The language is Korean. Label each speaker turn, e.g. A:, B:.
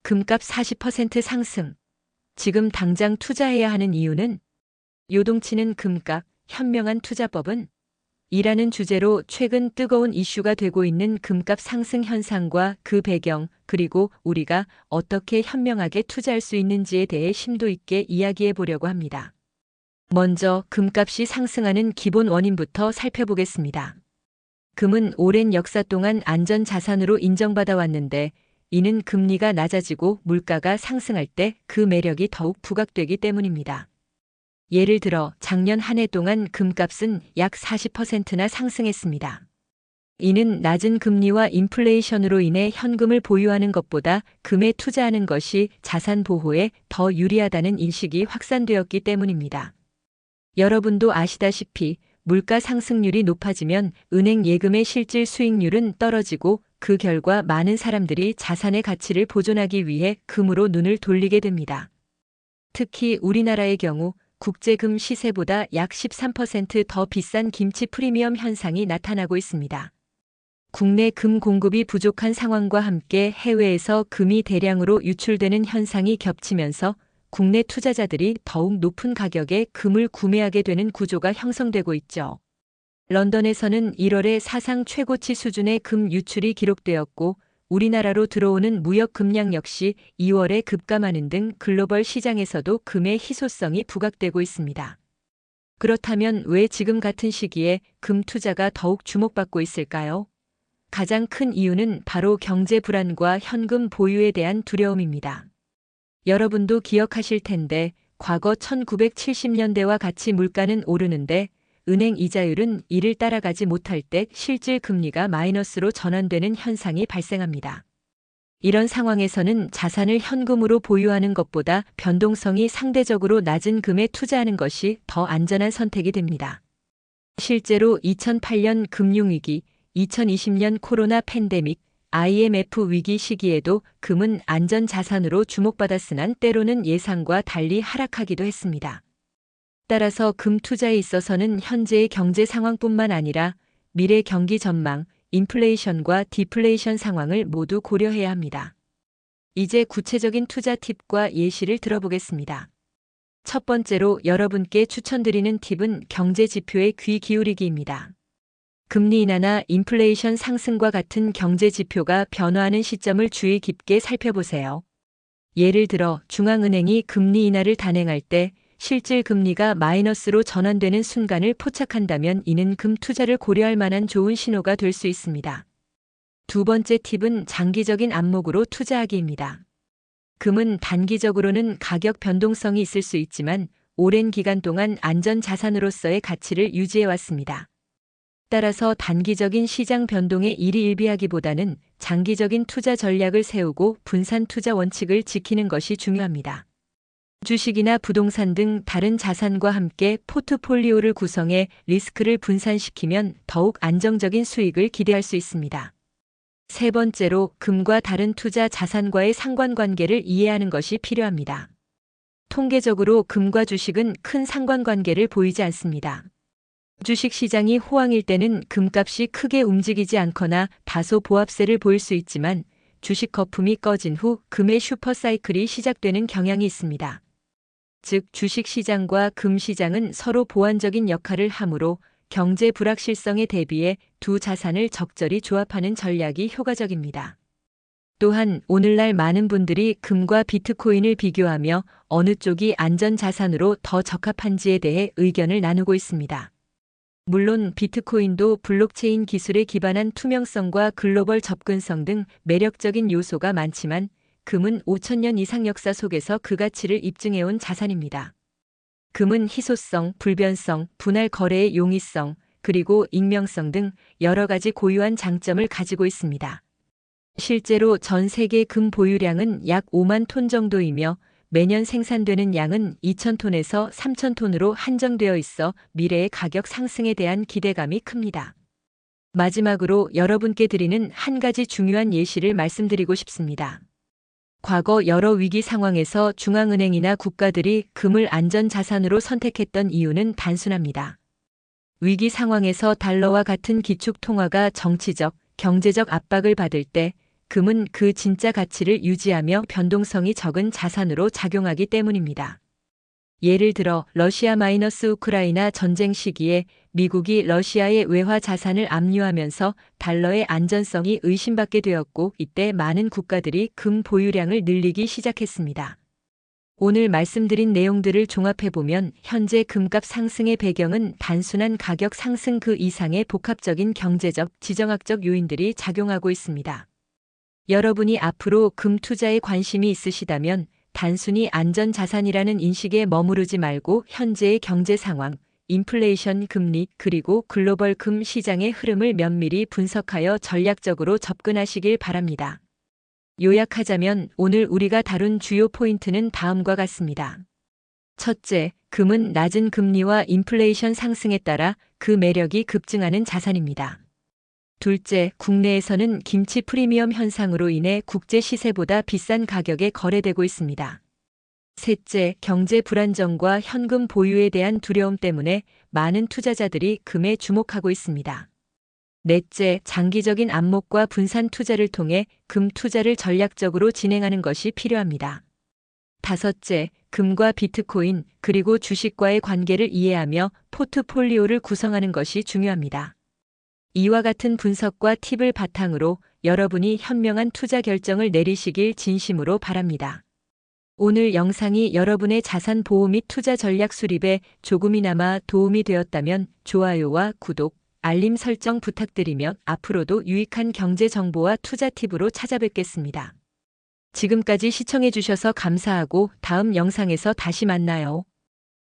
A: 금값 40% 상승. 지금 당장 투자해야 하는 이유는? 요동치는 금값, 현명한 투자법은? 이라는 주제로 최근 뜨거운 이슈가 되고 있는 금값 상승 현상과 그 배경, 그리고 우리가 어떻게 현명하게 투자할 수 있는지에 대해 심도 있게 이야기해 보려고 합니다. 먼저 금값이 상승하는 기본 원인부터 살펴보겠습니다. 금은 오랜 역사 동안 안전자산으로 인정받아 왔는데, 이는 금리가 낮아지고 물가가 상승할 때 그 매력이 더욱 부각되기 때문입니다. 예를 들어 작년 한 해 동안 금값은 약 40%나 상승했습니다. 이는 낮은 금리와 인플레이션으로 인해 현금을 보유하는 것보다 금에 투자하는 것이 자산 보호에 더 유리하다는 인식이 확산되었기 때문입니다. 여러분도 아시다시피 물가 상승률이 높아지면 은행 예금의 실질 수익률은 떨어지고 그 결과 많은 사람들이 자산의 가치를 보존하기 위해 금으로 눈을 돌리게 됩니다. 특히 우리나라의 경우 국제금 시세보다 약 13% 더 비싼 김치 프리미엄 현상이 나타나고 있습니다. 국내 금 공급이 부족한 상황과 함께 해외에서 금이 대량으로 유출되는 현상이 겹치면서 국내 투자자들이 더욱 높은 가격에 금을 구매하게 되는 구조가 형성되고 있죠. 런던에서는 1월에 사상 최고치 수준의 금 유출이 기록되었고, 우리나라로 들어오는 무역 금량 역시 2월에 급감하는 등 글로벌 시장에서도 금의 희소성이 부각되고 있습니다. 그렇다면 왜 지금 같은 시기에 금 투자가 더욱 주목받고 있을까요? 가장 큰 이유는 바로 경제 불안과 현금 보유에 대한 두려움입니다. 여러분도 기억하실 텐데 과거 1970년대와 같이 물가는 오르는데 은행 이자율은 이를 따라가지 못할 때 실질 금리가 마이너스로 전환되는 현상이 발생합니다. 이런 상황에서는 자산을 현금으로 보유하는 것보다 변동성이 상대적으로 낮은 금에 투자하는 것이 더 안전한 선택이 됩니다. 실제로 2008년 금융위기, 2020년 코로나 팬데믹, IMF 위기 시기에도 금은 안전자산으로 주목받았으나 때로는 예상과 달리 하락하기도 했습니다. 따라서 금 투자에 있어서는 현재의 경제 상황뿐만 아니라 미래 경기 전망, 인플레이션과 디플레이션 상황을 모두 고려해야 합니다. 이제 구체적인 투자 팁과 예시를 들어보겠습니다. 첫 번째로 여러분께 추천드리는 팁은 경제 지표에 귀 기울이기입니다. 금리 인하나 인플레이션 상승과 같은 경제 지표가 변화하는 시점을 주의 깊게 살펴보세요. 예를 들어 중앙은행이 금리 인하를 단행할 때 실질 금리가 마이너스로 전환되는 순간을 포착한다면 이는 금 투자를 고려할 만한 좋은 신호가 될 수 있습니다. 두 번째 팁은 장기적인 안목으로 투자하기입니다. 금은 단기적으로는 가격 변동성이 있을 수 있지만 오랜 기간 동안 안전 자산으로서의 가치를 유지해 왔습니다. 따라서 단기적인 시장 변동에 일희일비하기보다는 장기적인 투자 전략을 세우고 분산 투자 원칙을 지키는 것이 중요합니다. 주식이나 부동산 등 다른 자산과 함께 포트폴리오를 구성해 리스크를 분산시키면 더욱 안정적인 수익을 기대할 수 있습니다. 세 번째로 금과 다른 투자 자산과의 상관관계를 이해하는 것이 필요합니다. 통계적으로 금과 주식은 큰 상관관계를 보이지 않습니다. 주식 시장이 호황일 때는 금값이 크게 움직이지 않거나 다소 보합세를 보일 수 있지만 주식 거품이 꺼진 후 금의 슈퍼사이클이 시작되는 경향이 있습니다. 즉 주식 시장과 금 시장은 서로 보완적인 역할을 하므로 경제 불확실성에 대비해 두 자산을 적절히 조합하는 전략이 효과적입니다. 또한 오늘날 많은 분들이 금과 비트코인을 비교하며 어느 쪽이 안전자산으로 더 적합한지에 대해 의견을 나누고 있습니다. 물론 비트코인도 블록체인 기술에 기반한 투명성과 글로벌 접근성 등 매력적인 요소가 많지만 금은 5,000년 이상 역사 속에서 그 가치를 입증해온 자산입니다. 금은 희소성, 불변성, 분할 거래의 용이성, 그리고 익명성 등 여러 가지 고유한 장점을 가지고 있습니다. 실제로 전 세계 금 보유량은 약 5만 톤 정도이며 매년 생산되는 양은 2,000톤에서 3,000톤으로 한정되어 있어 미래의 가격 상승에 대한 기대감이 큽니다. 마지막으로 여러분께 드리는 한 가지 중요한 예시를 말씀드리고 싶습니다. 과거 여러 위기 상황에서 중앙은행이나 국가들이 금을 안전자산으로 선택했던 이유는 단순합니다. 위기 상황에서 달러와 같은 기축통화가 정치적, 경제적 압박을 받을 때 금은 그 진짜 가치를 유지하며 변동성이 적은 자산으로 작용하기 때문입니다. 예를 들어 러시아-우크라이나 전쟁 시기에 미국이 러시아의 외화 자산을 압류하면서 달러의 안전성이 의심받게 되었고, 이때 많은 국가들이 금 보유량을 늘리기 시작했습니다. 오늘 말씀드린 내용들을 종합해보면 현재 금값 상승의 배경은 단순한 가격 상승 그 이상의 복합적인 경제적, 지정학적 요인들이 작용하고 있습니다. 여러분이 앞으로 금 투자에 관심이 있으시다면 단순히 안전자산이라는 인식에 머무르지 말고 현재의 경제 상황, 인플레이션 금리, 그리고 글로벌 금 시장의 흐름을 면밀히 분석하여 전략적으로 접근하시길 바랍니다. 요약하자면 오늘 우리가 다룬 주요 포인트는 다음과 같습니다. 첫째, 금은 낮은 금리와 인플레이션 상승에 따라 그 매력이 급증하는 자산입니다. 둘째, 국내에서는 김치 프리미엄 현상으로 인해 국제 시세보다 비싼 가격에 거래되고 있습니다. 셋째, 경제 불안정과 현금 보유에 대한 두려움 때문에 많은 투자자들이 금에 주목하고 있습니다. 넷째, 장기적인 안목과 분산 투자를 통해 금 투자를 전략적으로 진행하는 것이 필요합니다. 다섯째, 금과 비트코인 그리고 주식과의 관계를 이해하며 포트폴리오를 구성하는 것이 중요합니다. 이와 같은 분석과 팁을 바탕으로 여러분이 현명한 투자 결정을 내리시길 진심으로 바랍니다. 오늘 영상이 여러분의 자산 보호 및 투자 전략 수립에 조금이나마 도움이 되었다면 좋아요와 구독, 알림 설정 부탁드리며 앞으로도 유익한 경제 정보와 투자 팁으로 찾아뵙겠습니다. 지금까지 시청해 주셔서 감사하고 다음 영상에서 다시 만나요.